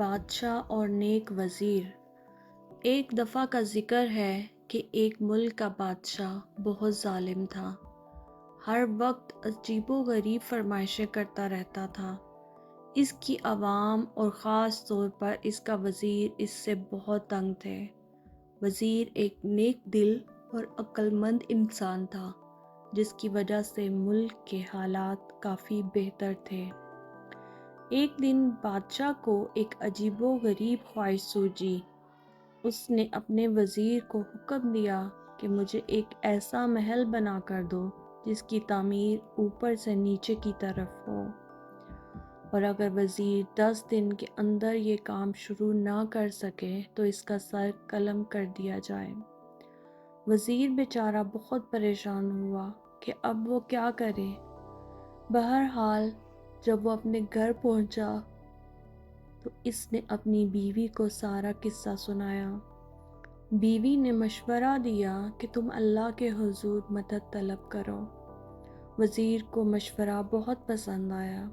بادشاہ اور نیک وزیر۔ ایک دفعہ کا ذکر ہے کہ ایک ملک کا بادشاہ بہت ظالم تھا۔ ہر وقت عجیب و غریب فرمائشیں کرتا رہتا تھا۔ اس کی عوام اور خاص طور پر اس کا وزیر اس سے بہت تنگ تھے۔ وزیر ایک نیک دل اور عقل مند انسان تھا، جس کی وجہ سے ملک کے حالات کافی بہتر تھے۔ ایک دن بادشاہ کو ایک عجیب و غریب خواہش سوچی۔ اس نے اپنے وزیر کو حکم دیا کہ مجھے ایک ایسا محل بنا کر دو جس کی تعمیر اوپر سے نیچے کی طرف ہو، اور اگر وزیر 10 دن کے اندر یہ کام شروع نہ کر سکے تو اس کا سر قلم کر دیا جائے۔ وزیر بیچارہ بہت پریشان ہوا کہ اب وہ کیا کرے۔ بہرحال جب وہ اپنے گھر پہنچا تو اس نے اپنی بیوی کو سارا قصہ سنایا۔ بیوی نے مشورہ دیا کہ تم اللہ کے حضور مدد طلب کرو۔ وزیر کو مشورہ بہت پسند آیا۔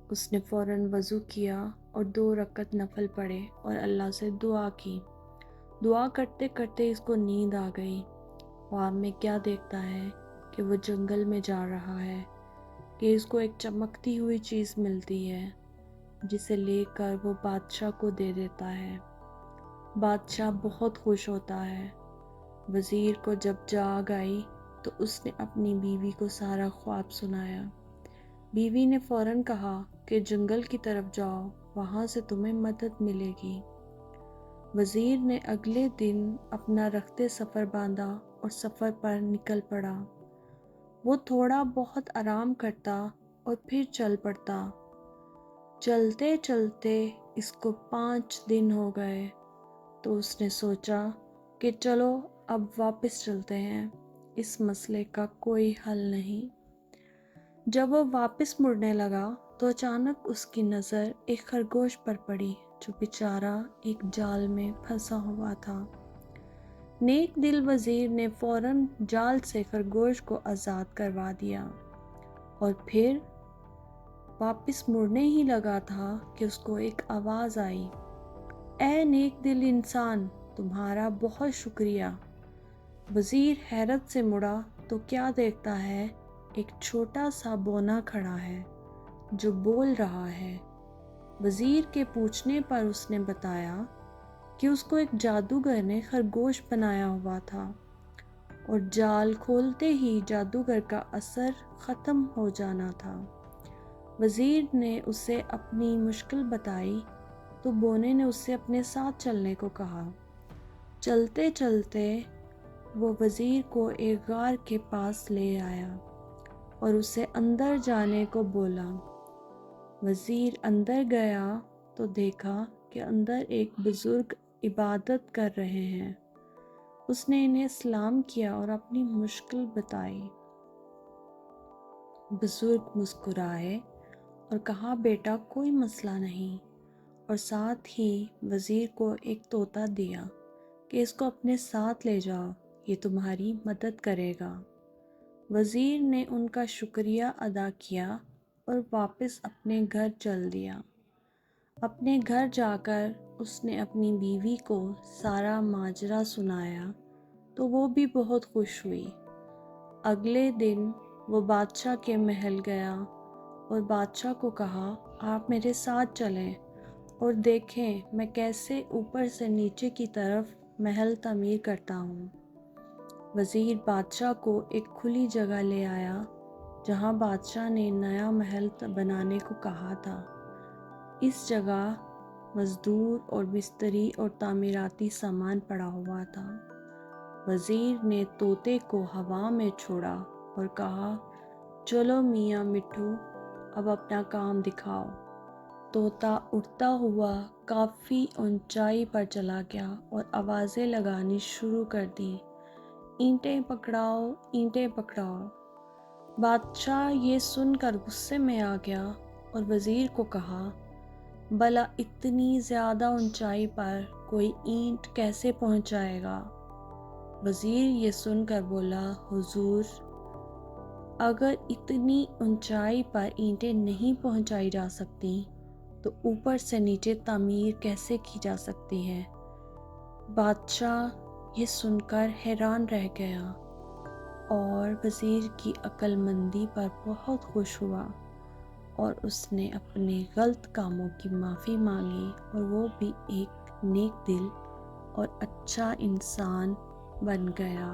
اس نے فوراً وضو کیا اور 2 رکعت نفل پڑھے اور اللہ سے دعا کی۔ دعا کرتے کرتے اس کو نیند آ گئی۔ خواب میں کیا دیکھتا ہے کہ وہ جنگل میں جا رہا ہے، کہ اس کو ایک چمکتی ہوئی چیز ملتی ہے جسے لے کر وہ بادشاہ کو دے دیتا ہے۔ بادشاہ بہت خوش ہوتا ہے۔ وزیر کو جب جاگ آئی تو اس نے اپنی بیوی کو سارا خواب سنایا۔ بیوی نے فوراً کہا کہ جنگل کی طرف جاؤ، وہاں سے تمہیں مدد ملے گی۔ وزیر نے اگلے دن اپنا رخت سفر باندھا اور سفر پر نکل پڑا۔ وہ تھوڑا بہت آرام کرتا اور پھر چل پڑتا۔ چلتے چلتے اس کو 5 دن ہو گئے تو اس نے سوچا کہ چلو اب واپس چلتے ہیں، اس مسئلے کا کوئی حل نہیں۔ جب وہ واپس مڑنے لگا تو اچانک اس کی نظر ایک خرگوش پر پڑی جو بیچارہ ایک جال میں پھنسا ہوا تھا۔ نیک دل وزیر نے فوراً جال سے خرگوش کو آزاد کروا دیا، اور پھر واپس مڑنے ہی لگا تھا کہ اس کو ایک آواز آئی، اے نیک دل انسان، تمہارا بہت شکریہ۔ وزیر حیرت سے مڑا تو کیا دیکھتا ہے، ایک چھوٹا سا بونا کھڑا ہے جو بول رہا ہے۔ وزیر کے پوچھنے پر اس نے بتایا کہ اس کو ایک جادوگر نے خرگوش بنایا ہوا تھا، اور جال کھولتے ہی جادوگر کا اثر ختم ہو جانا تھا۔ وزیر نے اسے اپنی مشکل بتائی تو بونے نے اس سے اپنے ساتھ چلنے کو کہا۔ چلتے چلتے وہ وزیر کو ایک غار کے پاس لے آیا اور اسے اندر جانے کو بولا۔ وزیر اندر گیا تو دیکھا کہ اندر ایک بزرگ عبادت کر رہے ہیں۔ اس نے انہیں سلام کیا اور اپنی مشکل بتائی۔ بزرگ مسکرائے اور کہا، بیٹا کوئی مسئلہ نہیں، اور ساتھ ہی وزیر کو ایک طوطا دیا کہ اس کو اپنے ساتھ لے جاؤ، یہ تمہاری مدد کرے گا۔ وزیر نے ان کا شکریہ ادا کیا اور واپس اپنے گھر چل دیا۔ اپنے گھر جا کر اس نے اپنی بیوی کو سارا ماجرا سنایا تو وہ بھی بہت خوش ہوئی۔ اگلے دن وہ بادشاہ کے محل گیا اور بادشاہ کو کہا، آپ میرے ساتھ چلیں اور دیکھیں میں کیسے اوپر سے نیچے کی طرف محل تعمیر کرتا ہوں۔ وزیر بادشاہ کو ایک کھلی جگہ لے آیا جہاں بادشاہ نے نیا محل بنانے کو کہا تھا۔ اس جگہ مزدور اور مستری اور تعمیراتی سامان پڑا ہوا تھا۔ وزیر نے طوطے کو ہوا میں چھوڑا اور کہا، چلو میاں مٹھو، اب اپنا کام دکھاؤ۔ طوطا اڑتا ہوا کافی اونچائی پر چلا گیا اور آوازیں لگانی شروع کر دیں، اینٹیں پکڑاؤ، اینٹیں پکڑاؤ۔ بادشاہ یہ سن کر غصے میں آ گیا اور وزیر کو کہا، بھلا اتنی زیادہ اونچائی پر کوئی اینٹ کیسے پہنچ جائے گا؟ وزیر یہ سن کر بولا، حضور، اگر اتنی اونچائی پر اینٹیں نہیں پہنچائی جا سکتی تو اوپر سے نیچے تعمیر کیسے کی جا سکتی ہے؟ بادشاہ یہ سن کر حیران رہ گیا اور وزیر کی عقل مندی پر بہت خوش ہوا، اور اس نے اپنے غلط کاموں کی معافی مانگی، اور وہ بھی ایک نیک دل اور اچھا انسان بن گیا۔